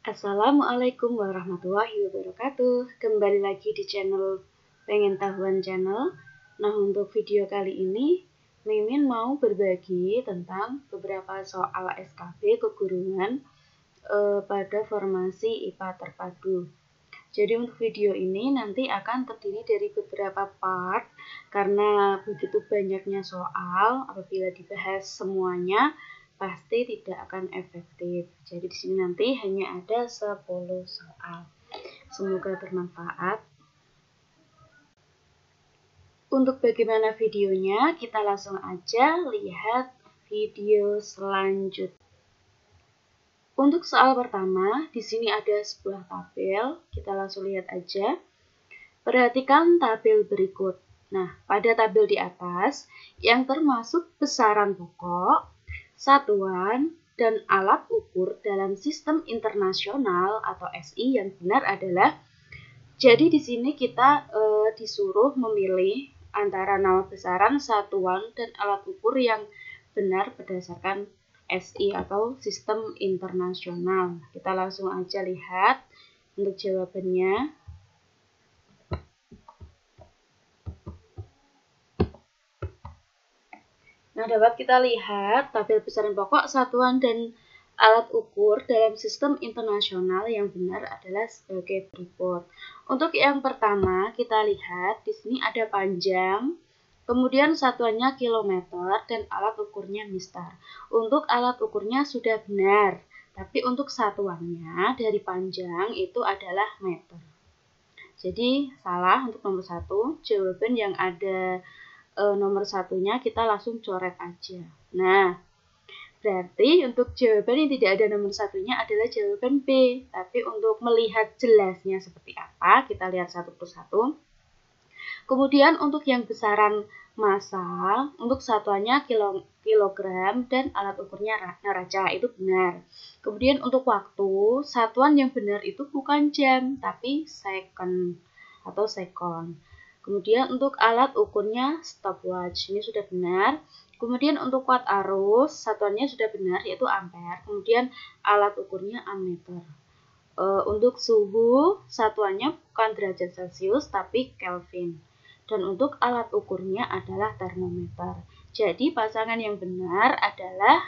Assalamualaikum warahmatullahi wabarakatuh. Kembali lagi di channel Pengen Tahuan Channel. Nah, untuk video kali ini Mimin mau berbagi tentang beberapa soal SKB keguruan pada formasi IPA terpadu. Jadi untuk video ini nanti akan terdiri dari beberapa part karena begitu banyaknya soal, apabila dibahas semuanya pasti tidak akan efektif. Jadi di sini nanti hanya ada 10 soal. Semoga bermanfaat. Untuk bagaimana videonya, kita langsung aja lihat video selanjutnya. Untuk soal pertama, di sini ada sebuah tabel. Kita langsung lihat aja. Perhatikan tabel berikut. Nah, pada tabel di atas, yang termasuk besaran pokok, satuan, dan alat ukur dalam sistem internasional atau SI yang benar adalah, jadi di sini kita disuruh memilih antara nama besaran, satuan, dan alat ukur yang benar berdasarkan SI atau sistem internasional. Kita langsung aja lihat untuk jawabannya. Nah, dapat kita lihat tabel besaran pokok, satuan, dan alat ukur dalam sistem internasional yang benar adalah sebagai berikut. Untuk yang pertama, kita lihat di sini ada panjang, kemudian satuannya kilometer, dan alat ukurnya mistar. Untuk alat ukurnya sudah benar, tapi untuk satuannya dari panjang itu adalah meter. Jadi salah untuk nomor 1, jawaban yang ada nomor satunya kita langsung coret aja. Nah, berarti untuk jawaban yang tidak ada nomor satunya adalah jawaban B. Tapi untuk melihat jelasnya seperti apa, kita lihat satu persatu. Kemudian untuk yang besaran massa, untuk satuannya kilogram dan alat ukurnya neraca, itu benar. Kemudian untuk waktu, satuan yang benar itu bukan jam, tapi second atau sekon. Kemudian untuk alat ukurnya stopwatch, ini sudah benar. Kemudian untuk watt arus, satuannya sudah benar yaitu ampere. Kemudian alat ukurnya ammeter. Untuk suhu, satuannya bukan derajat Celcius tapi Kelvin. Dan untuk alat ukurnya adalah termometer. Jadi pasangan yang benar adalah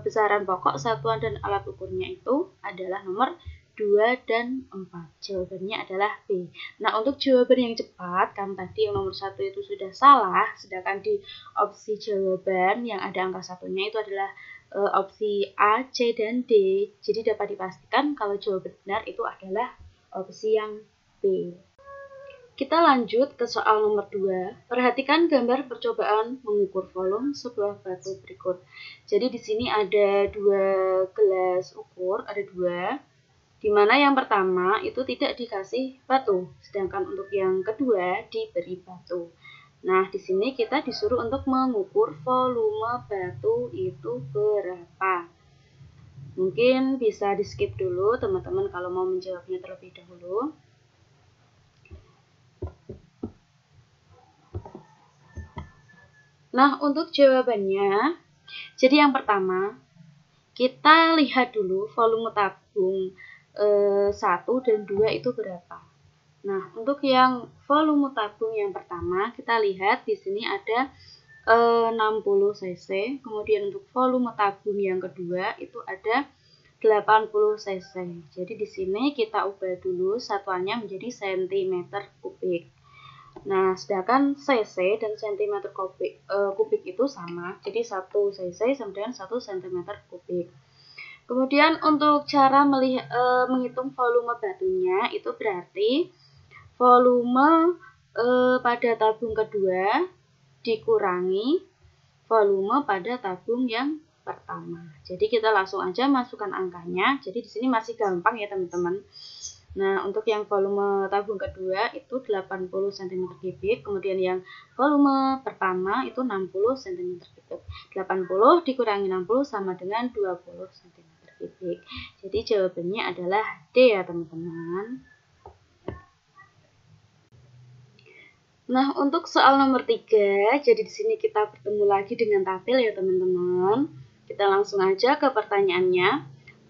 besaran pokok, satuan, dan alat ukurnya itu adalah nomor 2 dan 4. Jawabannya adalah B. Nah, untuk jawaban yang cepat, kan tadi yang nomor 1 itu sudah salah, sedangkan di opsi jawaban yang ada angka satunya itu adalah opsi A, C, dan D. Jadi dapat dipastikan kalau jawaban benar itu adalah opsi yang B. Kita lanjut ke soal nomor 2. Perhatikan gambar percobaan mengukur volume sebuah batu berikut. Jadi di sini ada 2 gelas ukur, ada 2. Di mana yang pertama itu tidak dikasih batu, sedangkan untuk yang kedua diberi batu. Nah, di sini kita disuruh untuk mengukur volume batu itu berapa. Mungkin bisa di-skip dulu teman-teman kalau mau menjawabnya terlebih dahulu. Nah, untuk jawabannya, jadi yang pertama, kita lihat dulu volume tabung 1 dan 2 itu berapa. Nah, untuk yang volume tabung yang pertama, kita lihat di sini ada 60 cc. Kemudian untuk volume tabung yang kedua itu ada 80 cc. Jadi di sini kita ubah dulu satuannya menjadi cm kubik. Nah, sedangkan cc dan cm kubik itu sama. Jadi 1 cc sama dengan 1 cm kubik. Kemudian untuk cara menghitung volume batunya itu berarti volume pada tabung kedua dikurangi volume pada tabung yang pertama. Jadi kita langsung aja masukkan angkanya. Jadi di sini masih gampang ya teman-teman. Nah, untuk yang volume tabung kedua itu 80 cm3, kemudian yang volume pertama itu 60 cm3. 80 dikurangi 60 sama dengan 20 cm3. Jadi jawabannya adalah D ya teman-teman. Nah, untuk soal nomor 3, jadi di sini kita bertemu lagi dengan tabel ya teman-teman. Kita langsung aja ke pertanyaannya.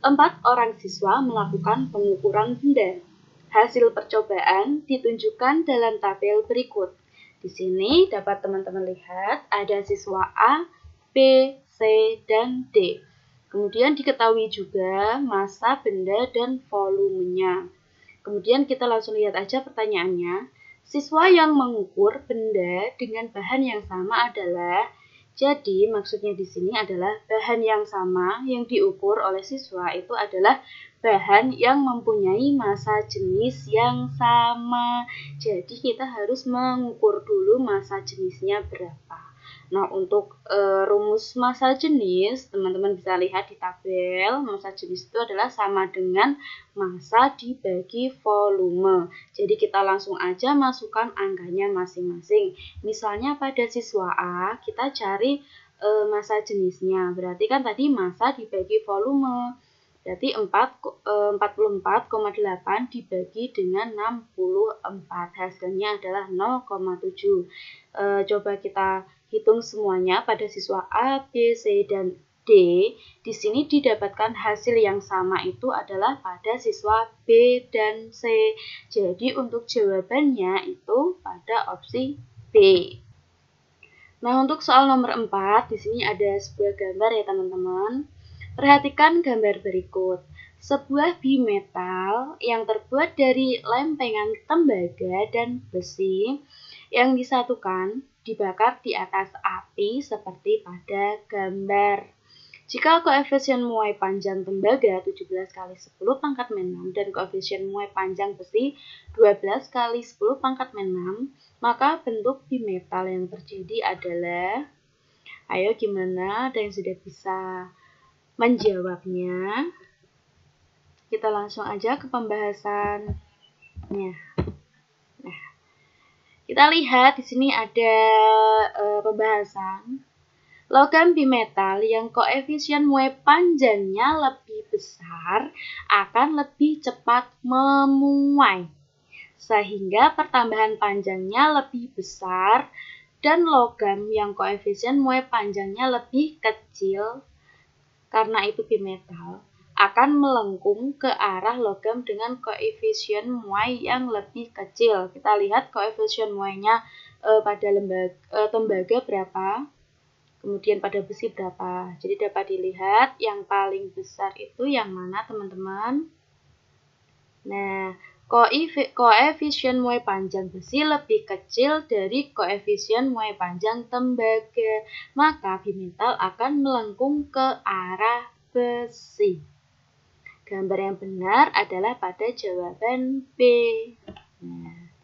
4 orang siswa melakukan pengukuran benda. Hasil percobaan ditunjukkan dalam tabel berikut. Di sini dapat teman-teman lihat ada siswa A, B, C, dan D. Kemudian diketahui juga massa benda dan volumenya. Kemudian kita langsung lihat aja pertanyaannya. Siswa yang mengukur benda dengan bahan yang sama adalah, jadi maksudnya di sini adalah bahan yang sama yang diukur oleh siswa itu adalah bahan yang mempunyai massa jenis yang sama. Jadi kita harus mengukur dulu massa jenisnya berapa. Nah, untuk rumus massa jenis, teman-teman bisa lihat di tabel. Massa jenis itu adalah sama dengan massa dibagi volume. Jadi kita langsung aja masukkan angkanya masing-masing. Misalnya pada siswa A, kita cari massa jenisnya. Berarti kan tadi massa dibagi volume. Berarti 44,8 dibagi dengan 64. Hasilnya adalah 0,7. Coba kita hitung semuanya pada siswa A, B, C, dan D. Di sini didapatkan hasil yang sama itu adalah pada siswa B dan C. Jadi untuk jawabannya itu pada opsi B. Nah, untuk soal nomor 4, di sini ada sebuah gambar ya teman-teman. Perhatikan gambar berikut. Sebuah bimetal yang terbuat dari lempengan tembaga dan besi yang disatukan dibakar di atas api seperti pada gambar. Jika koefisien muai panjang tembaga 17 kali 10 pangkat min 6 dan koefisien muai panjang besi 12 kali 10 pangkat min 6, maka bentuk bimetal yang terjadi adalah, ayo gimana, ada yang sudah bisa menjawabnya? Kita langsung aja ke pembahasannya. Nah, kita lihat di sini ada pembahasan. Logam bimetal yang koefisien muai panjangnya lebih besar akan lebih cepat memuai, sehingga pertambahan panjangnya lebih besar, dan logam yang koefisien muai panjangnya lebih kecil, karena itu bimetal, akan melengkung ke arah logam dengan koefisien muai yang lebih kecil. Kita lihat koefisien muainya pada tembaga berapa, kemudian pada besi berapa. Jadi dapat dilihat yang paling besar itu yang mana teman-teman? Nah, koefisien muai panjang besi lebih kecil dari koefisien muai panjang tembaga. Maka bimetal akan melengkung ke arah besi. Gambar yang benar adalah pada jawaban B. Nah,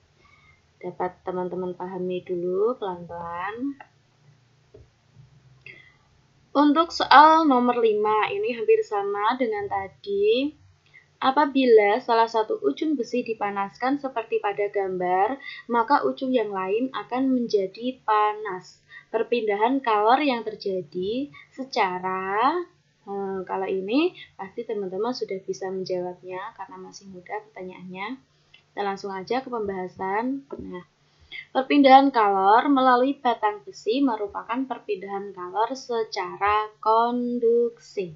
dapat teman-teman pahami dulu pelan-pelan. Untuk soal nomor 5, ini hampir sama dengan tadi. Apabila salah satu ujung besi dipanaskan seperti pada gambar, maka ujung yang lain akan menjadi panas. Perpindahan kalor yang terjadi secara, kalau ini pasti teman-teman sudah bisa menjawabnya karena masih mudah pertanyaannya. Kita langsung aja ke pembahasan. Nah, perpindahan kalor melalui batang besi merupakan perpindahan kalor secara konduksi.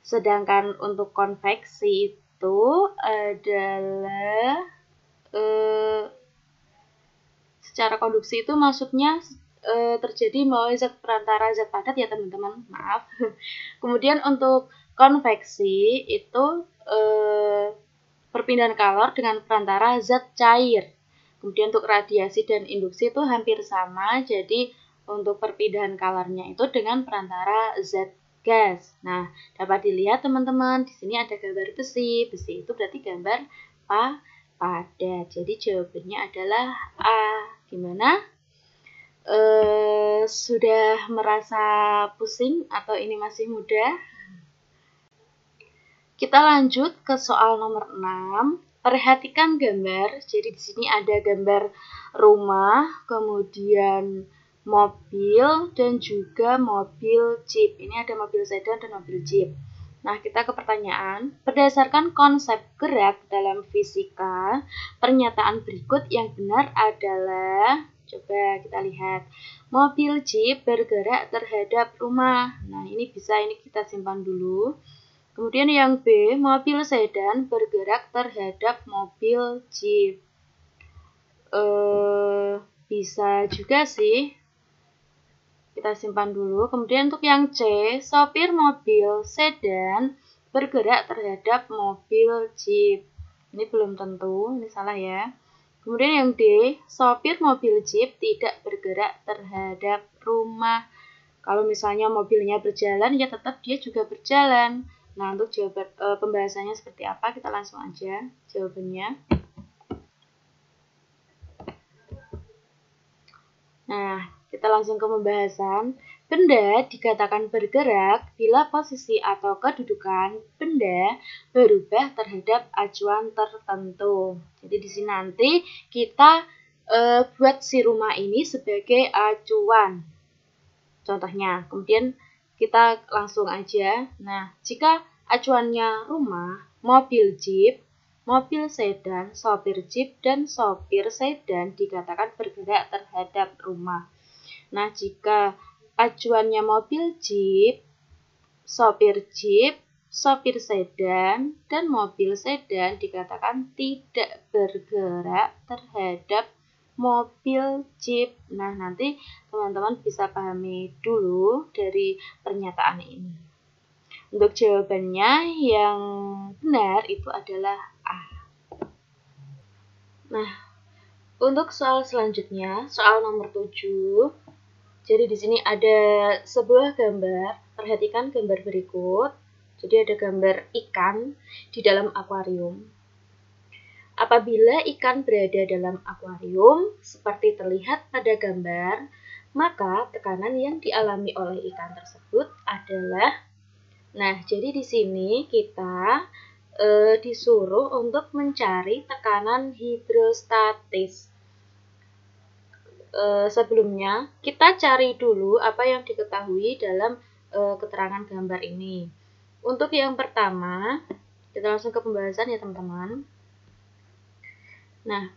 Sedangkan untuk konveksi itu adalah secara konduksi itu maksudnya terjadi melalui zat perantara zat padat ya teman-teman, maaf. Kemudian untuk konveksi itu perpindahan kalor dengan perantara zat cair. Kemudian untuk radiasi dan induksi itu hampir sama, jadi untuk perpindahan kalornya itu dengan perantara zat gas. Nah, dapat dilihat teman-teman, di sini ada gambar besi. Besi itu berarti gambar padat. Jadi jawabannya adalah A. Gimana? Sudah merasa pusing atau ini masih mudah? Kita lanjut ke soal nomor 6. Perhatikan gambar. Jadi di sini ada gambar rumah, kemudian mobil, dan juga mobil jeep. Ini ada mobil sedan dan mobil jeep. Nah, kita ke pertanyaan. Berdasarkan konsep gerak dalam fisika, pernyataan berikut yang benar adalah, coba kita lihat, mobil jeep bergerak terhadap rumah. Nah, ini kita simpan dulu. Kemudian yang B, mobil sedan bergerak terhadap mobil jeep. Bisa juga sih. Kita simpan dulu. Kemudian untuk yang C, sopir mobil sedan bergerak terhadap mobil jeep. Ini belum tentu, ini salah ya. Kemudian yang D, sopir mobil jeep tidak bergerak terhadap rumah. Kalau misalnya mobilnya berjalan, ya tetap dia juga berjalan. Nah, untuk jawaban pembahasannya seperti apa, kita langsung aja jawabannya. Nah, kita langsung ke pembahasan. Benda dikatakan bergerak bila posisi atau kedudukan benda berubah terhadap acuan tertentu. Jadi di sini nanti kita buat si rumah ini sebagai acuan. Contohnya, kemudian kita langsung aja. Nah, jika acuannya rumah, mobil jeep, mobil sedan, sopir jeep, dan sopir sedan dikatakan bergerak terhadap rumah. Nah, jika acuannya mobil jeep, sopir sedan, dan mobil sedan dikatakan tidak bergerak terhadap mobil jeep. Nah, nanti teman-teman bisa pahami dulu dari pernyataan ini. Untuk jawabannya yang benar itu adalah A. Nah, untuk soal selanjutnya, soal nomor 7. Jadi di sini ada sebuah gambar. Perhatikan gambar berikut. Jadi ada gambar ikan di dalam akuarium. Apabila ikan berada dalam akuarium, seperti terlihat pada gambar, maka tekanan yang dialami oleh ikan tersebut adalah, nah jadi di sini kita disuruh untuk mencari tekanan hidrostatis. Sebelumnya, kita cari dulu apa yang diketahui dalam keterangan gambar ini. Untuk yang pertama, kita langsung ke pembahasan ya teman-teman. Nah,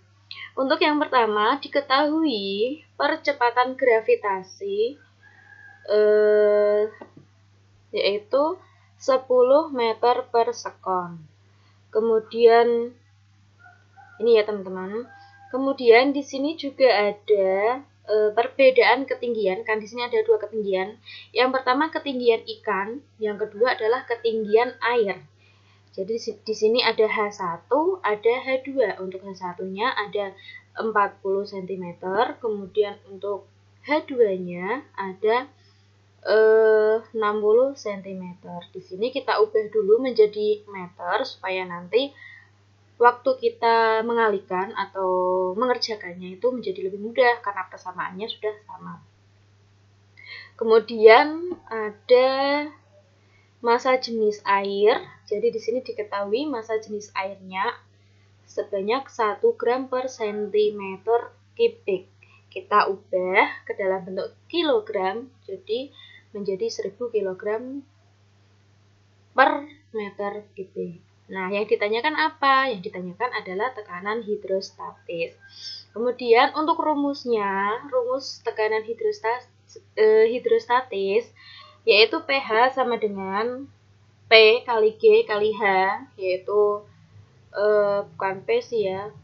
untuk yang pertama diketahui percepatan gravitasi yaitu 10 meter per sekon. Kemudian ini ya teman-teman. Kemudian di sini juga ada perbedaan ketinggian. Kan di sini ada dua ketinggian. Yang pertama ketinggian ikan, yang kedua adalah ketinggian air. Jadi di sini ada H1, ada H2. Untuk H1-nya ada 40 cm, kemudian untuk H2-nya ada 60 cm. Di sini kita ubah dulu menjadi meter supaya nanti waktu kita mengalihkan atau mengerjakannya itu menjadi lebih mudah karena persamaannya sudah sama. Kemudian ada massa jenis air. Jadi di sini diketahui massa jenis airnya sebanyak 1 gram per sentimeter kubik. Kita ubah ke dalam bentuk kilogram, jadi menjadi 1000 kilogram per meter kubik. Nah, yang ditanyakan apa? Yang ditanyakan adalah tekanan hidrostatis. Kemudian untuk rumusnya, rumus tekanan hidrostatis yaitu pH sama dengan P kali G kali H, yaitu bukan P sih ya.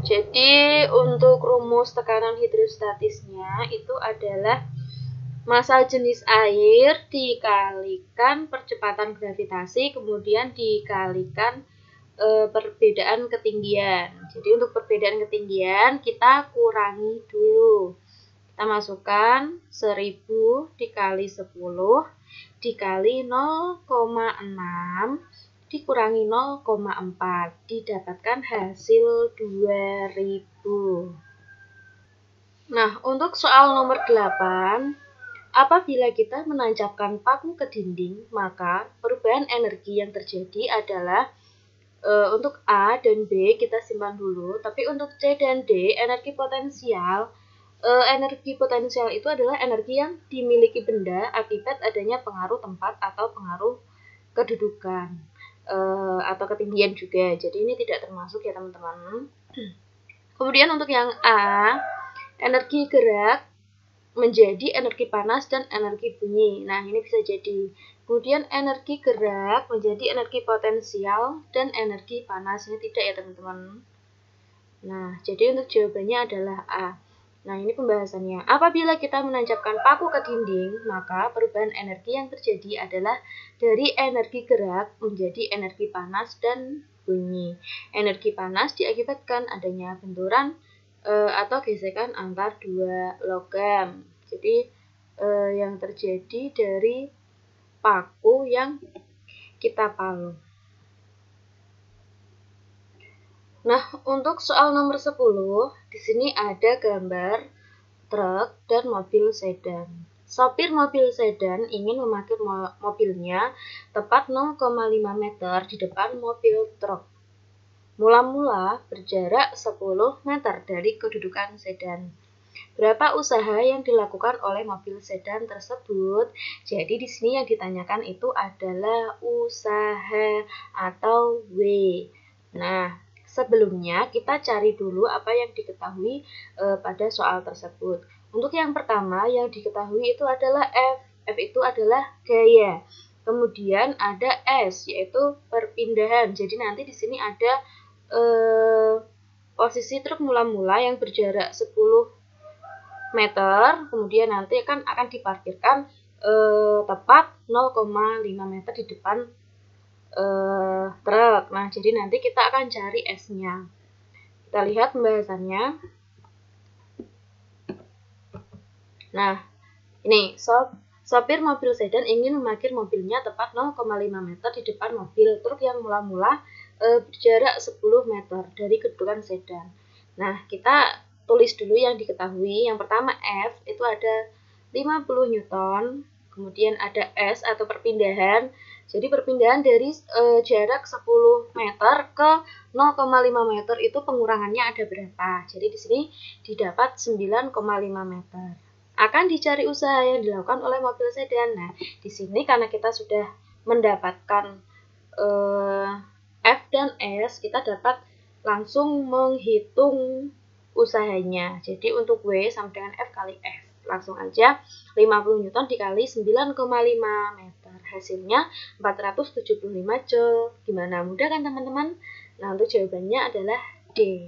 Jadi untuk rumus tekanan hidrostatisnya itu adalah massa jenis air dikalikan percepatan gravitasi, kemudian dikalikan perbedaan ketinggian. Jadi untuk perbedaan ketinggian kita kurangi dulu. Kita masukkan 1000 dikali 10 dikali 0,6 dikurangi 0,4 didapatkan hasil 2000. Nah, untuk soal nomor 8, apabila kita menancapkan paku ke dinding, maka perubahan energi yang terjadi adalah untuk A dan B kita simpan dulu, tapi untuk C dan D energi potensial itu adalah energi yang dimiliki benda akibat adanya pengaruh tempat atau pengaruh kedudukan atau ketinggian juga. Jadi ini tidak termasuk ya teman-teman. Kemudian untuk yang A, energi gerak menjadi energi panas dan energi bunyi. Nah, ini bisa jadi Kemudian energi gerak menjadi energi potensial dan energi panas. Ini tidak ya teman-teman. Nah, jadi untuk jawabannya adalah A. Nah, ini pembahasannya. Apabila kita menancapkan paku ke dinding, maka perubahan energi yang terjadi adalah dari energi gerak menjadi energi panas dan bunyi. Energi panas diakibatkan adanya benturan atau gesekan antar dua logam. Jadi, yang terjadi dari paku yang kita palu. Nah, untuk soal nomor 10, di sini ada gambar truk dan mobil sedan. Sopir mobil sedan ingin memarkir mobilnya tepat 0,5 meter di depan mobil truk. Mula-mula berjarak 10 meter dari kedudukan sedan. Berapa usaha yang dilakukan oleh mobil sedan tersebut? Jadi di sini yang ditanyakan itu adalah usaha atau W. Nah, sebelumnya kita cari dulu apa yang diketahui pada soal tersebut. Untuk yang pertama yang diketahui itu adalah F. F itu adalah gaya. Kemudian ada S yaitu perpindahan. Jadi nanti di sini ada posisi truk mula-mula yang berjarak 10 meter. Kemudian nanti akan diparkirkan tepat 0,5 meter di depan truk. Nah, jadi nanti kita akan cari S-nya. Kita lihat pembahasannya. Nah, ini sopir mobil sedan ingin memarkir mobilnya tepat 0,5 meter di depan mobil truk yang mula-mula berjarak 10 meter dari kedudukan sedan. Nah, kita tulis dulu yang diketahui. Yang pertama F itu ada 50 Newton. Kemudian ada S atau perpindahan. Jadi perpindahan dari jarak 10 meter ke 0,5 meter itu pengurangannya ada berapa? Jadi di sini didapat 9,5 meter. Akan dicari usaha yang dilakukan oleh mobil sedan. Nah, di sini karena kita sudah mendapatkan F dan S, kita dapat langsung menghitung usahanya. Jadi untuk W sama dengan F kali S. Langsung aja 50 Newton dikali 9,5 meter. Hasilnya 475 Joule. Gimana? Mudah kan teman-teman? Nah, untuk jawabannya adalah D.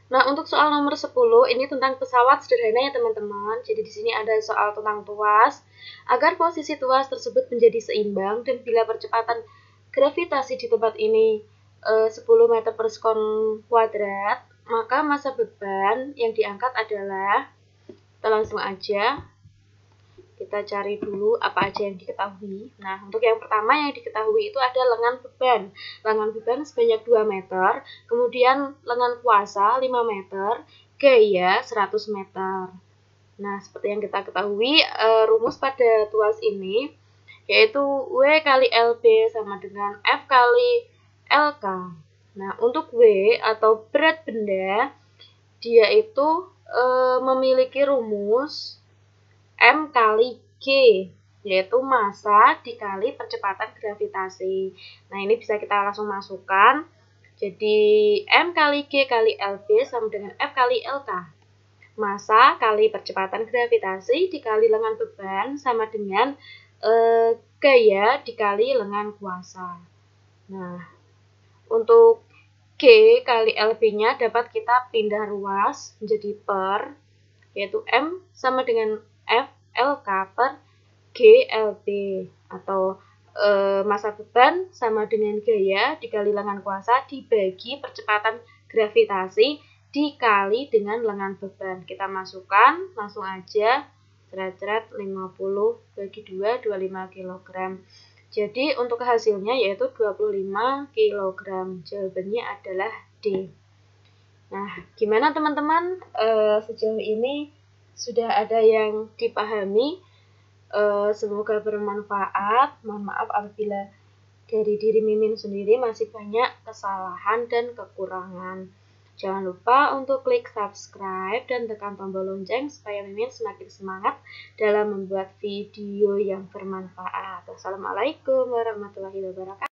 Nah, untuk soal nomor 10 ini tentang pesawat sederhana ya teman-teman. Jadi di sini ada soal tentang tuas. Agar posisi tuas tersebut menjadi seimbang dan bila percepatan gravitasi di tempat ini 10 meter per sekon kuadrat, maka massa beban yang diangkat adalah, kita langsung aja kita cari dulu apa aja yang diketahui. Nah, untuk yang pertama yang diketahui itu ada lengan beban. Lengan beban sebanyak 2 meter, kemudian lengan kuasa 5 meter, gaya 100 meter. Nah, seperti yang kita ketahui, rumus pada tuas ini yaitu W kali LB sama dengan F kali LK. Nah, untuk W atau berat benda, dia itu memiliki rumus M kali G, yaitu massa dikali percepatan gravitasi. Nah, ini bisa kita langsung masukkan. Jadi, M kali G kali LB sama dengan F kali LK. Massa kali percepatan gravitasi dikali lengan beban sama dengan gaya dikali lengan kuasa. Nah, untuk G kali LB-nya dapat kita pindah ruas menjadi per, yaitu M sama dengan F LK per GLB, atau massa beban sama dengan gaya dikali lengan kuasa dibagi percepatan gravitasi dikali dengan lengan beban. Kita masukkan langsung aja, ceret-ceret 50 bagi 2, 25 kg. Jadi untuk hasilnya yaitu 25 kg. Jawabannya adalah D. Nah, gimana teman-teman? Sejauh ini sudah ada yang dipahami? Semoga bermanfaat. Mohon maaf apabila dari diri Mimin sendiri masih banyak kesalahan dan kekurangan. Jangan lupa untuk klik subscribe dan tekan tombol lonceng supaya Mimin semakin semangat dalam membuat video yang bermanfaat. Wassalamualaikum warahmatullahi wabarakatuh.